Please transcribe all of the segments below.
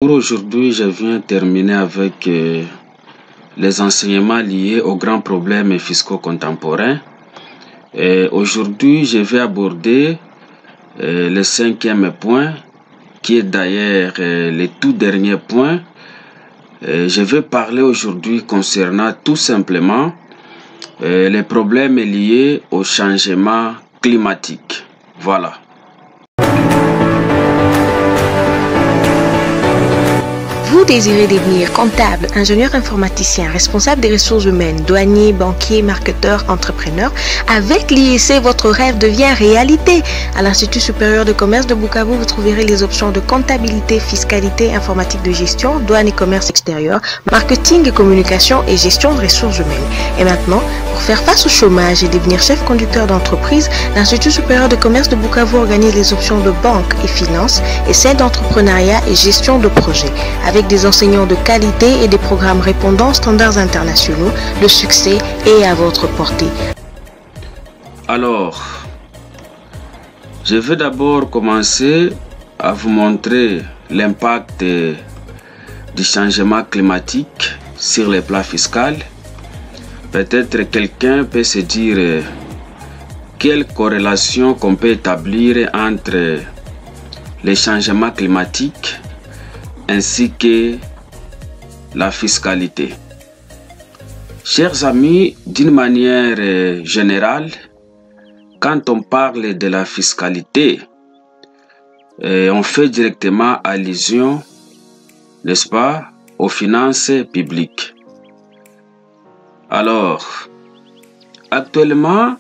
Pour aujourd'hui, je viens terminer avec les enseignements liés aux grands problèmes fiscaux contemporains. Aujourd'hui, je vais aborder le 5e point, qui est d'ailleurs le tout dernier point. Je vais parler aujourd'hui concernant tout simplement les problèmes liés au changement climatique. Voilà. Vous désirez devenir comptable, ingénieur informaticien, responsable des ressources humaines, douanier, banquier, marketeur, entrepreneur. Avec l'IEC, votre rêve devient réalité. À l'Institut supérieur de commerce de Bukavu, vous trouverez les options de comptabilité, fiscalité, informatique de gestion, douane et commerce extérieur, marketing et communication et gestion de ressources humaines. Et maintenant, pour faire face au chômage et devenir chef conducteur d'entreprise, l'Institut supérieur de commerce de Bukavu organise les options de banque et finance et celles d'entrepreneuriat et gestion de projet. Avec des enseignants de qualité et des programmes répondant aux standards internationaux, le succès est à votre portée. Alors, je vais d'abord commencer à vous montrer l'impact du changement climatique sur les plans fiscaux. Peut-être quelqu'un peut se dire quelle corrélation qu'on peut établir entre les changements climatiques ainsi que la fiscalité. Chers amis, d'une manière générale, quand on parle de la fiscalité, on fait directement allusion, n'est-ce pas, aux finances publiques. Alors, actuellement,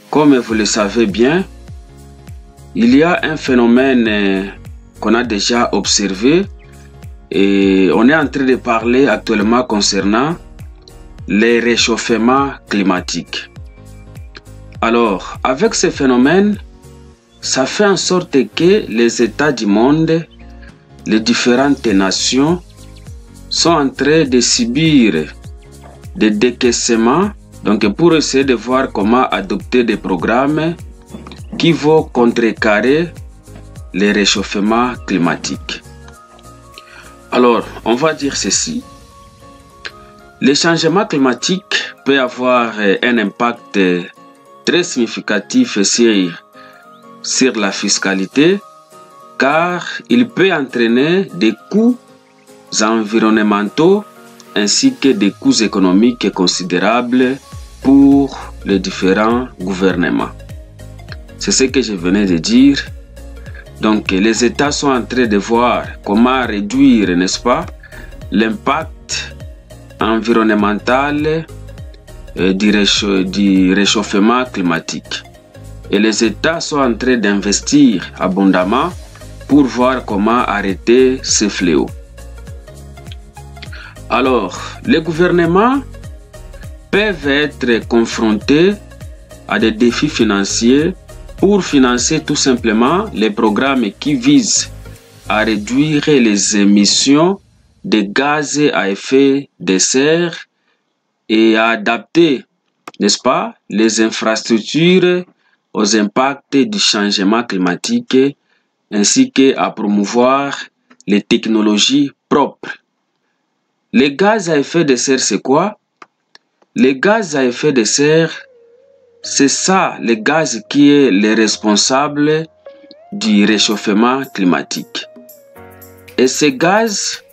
comme vous le savez bien, il y a un phénomène qu'on a déjà observé et on est en train de parler actuellement concernant les réchauffements climatiques. Alors, avec ce phénomène, ça fait en sorte que les États du monde, les différentes nations, sont en train de subir des décaissements, donc pour essayer de voir comment adopter des programmes qui vont contrecarrer les réchauffements climatiques. Alors, on va dire ceci. Le changement climatique peut avoir un impact très significatif sur la fiscalité, car il peut entraîner des coûts environnementaux ainsi que des coûts économiques considérables pour les différents gouvernements. C'est ce que je venais de dire. Donc, les États sont en train de voir comment réduire, n'est-ce pas, l'impact environnemental du réchauffement climatique. Et les États sont en train d'investir abondamment pour voir comment arrêter ces fléaux. Alors, les gouvernements peuvent être confrontés à des défis financiers pour financer tout simplement les programmes qui visent à réduire les émissions de gaz à effet de serre et à adapter, n'est-ce pas, les infrastructures aux impacts du changement climatique ainsi qu'à promouvoir les technologies propres. Les gaz à effet de serre, c'est quoi? Les gaz à effet de serre, c'est ça, le gaz qui est le responsable du réchauffement climatique. Et ce gaz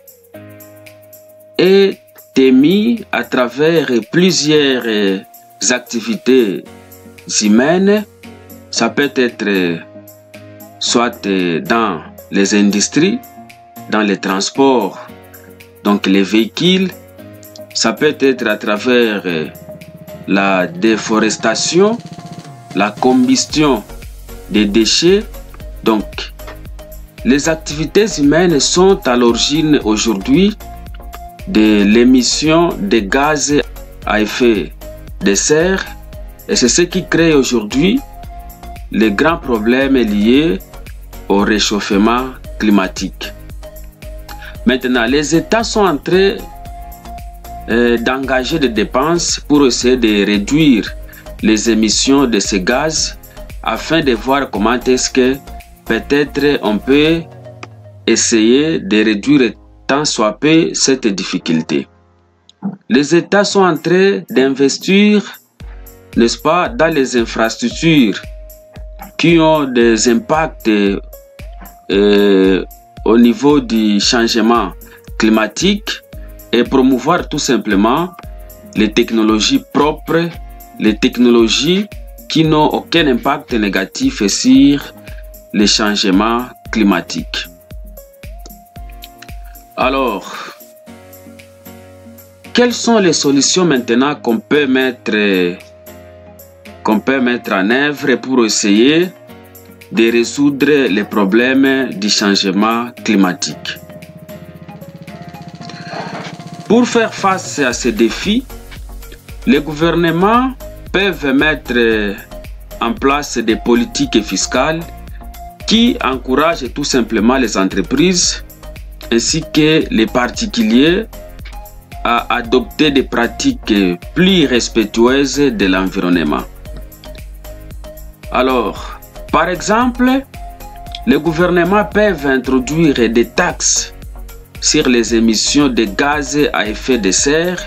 est émis à travers plusieurs activités humaines. Ça peut être soit dans les industries, dans les transports, donc les véhicules. Ça peut être à travers la déforestation, la combustion des déchets. Donc, les activités humaines sont à l'origine aujourd'hui de l'émission de gaz à effet de serre et c'est ce qui crée aujourd'hui les grands problèmes liés au réchauffement climatique. Maintenant, les États sont en train d'engager des dépenses pour essayer de réduire les émissions de ces gaz afin de voir comment est-ce que peut-être on peut essayer de réduire tant soit peu cette difficulté. Les États sont en train d'investir, n'est-ce pas, dans les infrastructures qui ont des impacts au niveau du changement climatique et promouvoir tout simplement les technologies propres, les technologies qui n'ont aucun impact négatif sur les changements climatiques. Alors, quelles sont les solutions maintenant qu'on peut mettre en œuvre pour essayer de résoudre les problèmes du changement climatique? Pour faire face à ces défis, les gouvernements peuvent mettre en place des politiques fiscales qui encouragent tout simplement les entreprises ainsi que les particuliers à adopter des pratiques plus respectueuses de l'environnement. Alors, par exemple, les gouvernements peuvent introduire des taxes sur les émissions de gaz à effet de serre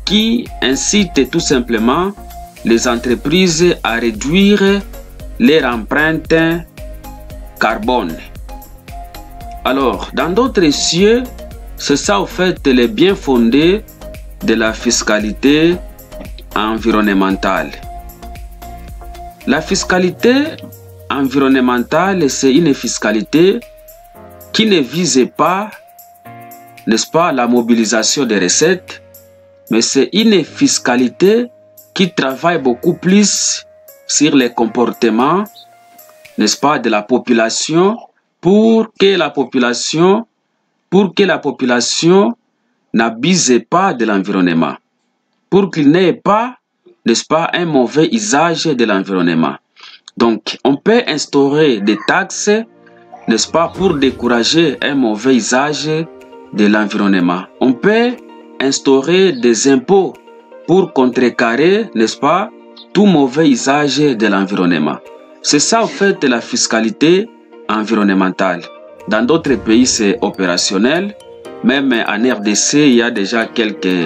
qui incitent tout simplement les entreprises à réduire leur empreinte carbone. Alors, dans d'autres cieux, c'est ça au fait le bien fondé de la fiscalité environnementale. La fiscalité environnementale, c'est une fiscalité qui ne vise pas, n'est-ce pas, la mobilisation des recettes, mais c'est une fiscalité qui travaille beaucoup plus sur les comportements, n'est-ce pas, de la population pour que la population n'abuse pas de l'environnement, pour qu'il n'ait pas, n'est-ce pas, un mauvais usage de l'environnement. Donc, on peut instaurer des taxes, n'est-ce pas, pour décourager un mauvais usage de l'environnement. On peut instaurer des impôts pour contrecarrer, n'est-ce pas, tout mauvais usage de l'environnement. C'est ça, en fait, la fiscalité environnementale. Dans d'autres pays, c'est opérationnel. Même en RDC, il y a déjà quelques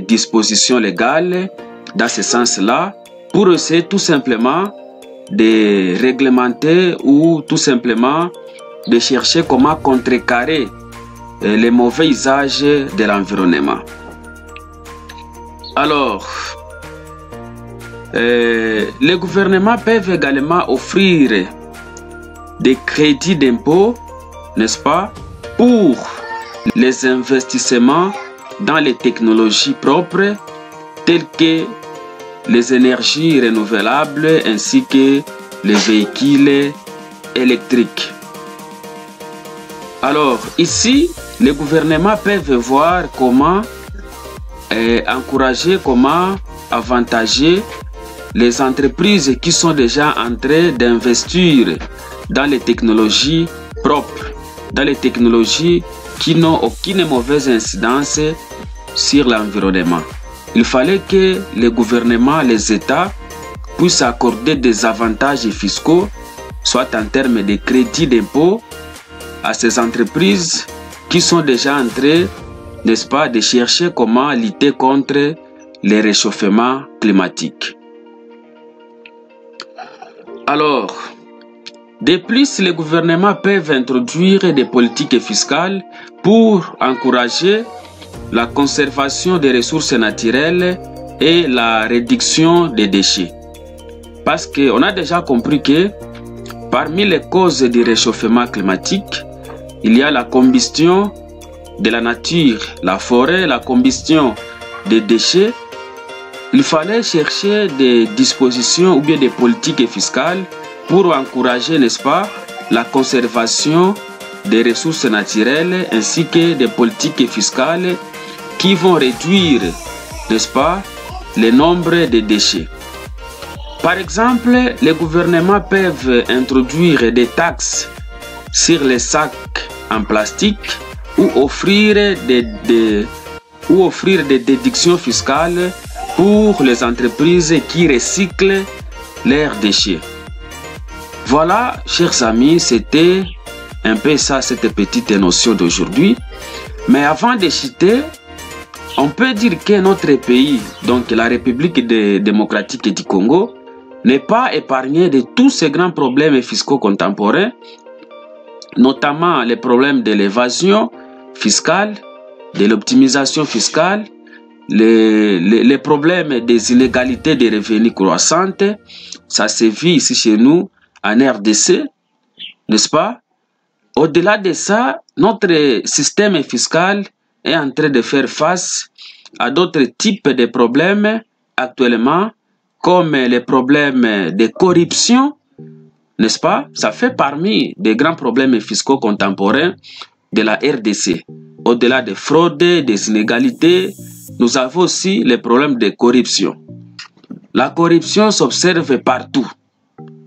dispositions légales dans ce sens-là pour essayer tout simplement de réglementer ou tout simplement de chercher comment contrecarrer les mauvais usages de l'environnement. Alors, les gouvernements peuvent également offrir des crédits d'impôt, n'est-ce pas, pour les investissements dans les technologies propres telles que les énergies renouvelables ainsi que les véhicules électriques. Alors ici, les gouvernements peuvent voir comment encourager, comment avantager les entreprises qui sont déjà en train d'investir dans les technologies propres, dans les technologies qui n'ont aucune mauvaise incidence sur l'environnement. Il fallait que les gouvernements, les États puissent accorder des avantages fiscaux, soit en termes de crédit d'impôt, à ces entreprises qui sont déjà en train, n'est-ce pas, de chercher comment lutter contre les réchauffements climatiques. Alors, de plus, les gouvernements peuvent introduire des politiques fiscales pour encourager la conservation des ressources naturelles et la réduction des déchets. Parce qu'on a déjà compris que parmi les causes du réchauffement climatique, il y a la combustion de la nature, la forêt, la combustion des déchets. Il fallait chercher des dispositions ou bien des politiques fiscales pour encourager, n'est-ce pas, la conservation des ressources naturelles ainsi que des politiques fiscales qui vont réduire, n'est-ce pas, le nombre de déchets. Par exemple, les gouvernements peuvent introduire des taxes sur les sacs en plastique ou offrir des déductions fiscales pour les entreprises qui recyclent leurs déchets. Voilà, chers amis, c'était un peu ça, cette petite notion d'aujourd'hui. Mais avant de citer, on peut dire que notre pays, donc la République démocratique du Congo, n'est pas épargné de tous ces grands problèmes fiscaux contemporains, notamment les problèmes de l'évasion fiscale, de l'optimisation fiscale, les problèmes des inégalités de revenus croissantes. Ça se vit ici chez nous en RDC, n'est-ce pas? Au-delà de ça, notre système fiscal est en train de faire face à d'autres types de problèmes actuellement, comme les problèmes de corruption, n'est-ce pas? Ça fait parmi des grands problèmes fiscaux contemporains de la RDC. Au-delà des fraudes, des inégalités, nous avons aussi les problèmes de corruption. La corruption s'observe partout.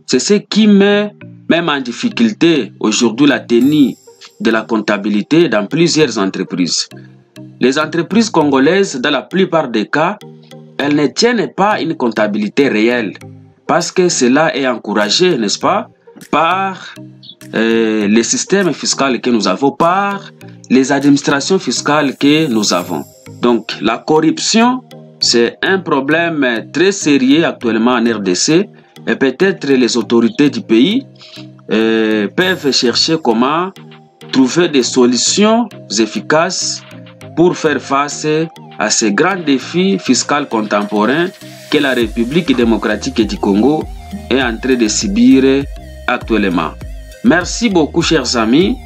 C'est ce qui met même en difficulté aujourd'hui la tenue de la comptabilité dans plusieurs entreprises. Les entreprises congolaises, dans la plupart des cas, elles ne tiennent pas une comptabilité réelle parce que cela est encouragé, n'est-ce pas, par les systèmes fiscaux que nous avons, par les administrations fiscales que nous avons. Donc, la corruption, c'est un problème très sérieux actuellement en RDC et peut-être les autorités du pays peuvent chercher comment trouver des solutions efficaces pour faire face à ces grands défis fiscaux contemporains que la République démocratique du Congo est en train de subir actuellement. Merci beaucoup, chers amis,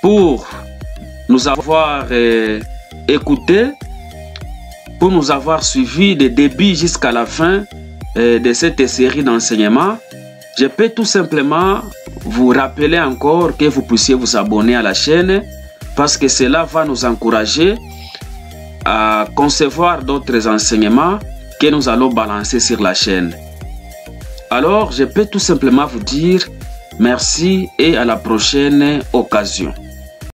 pour nous avoir écoutés, pour nous avoir suivis de début jusqu'à la fin de cette série d'enseignements. Je peux tout simplement vous rappeler encore que vous puissiez vous abonner à la chaîne parce que cela va nous encourager à concevoir d'autres enseignements que nous allons balancer sur la chaîne. Alors, je peux tout simplement vous dire merci et à la prochaine occasion.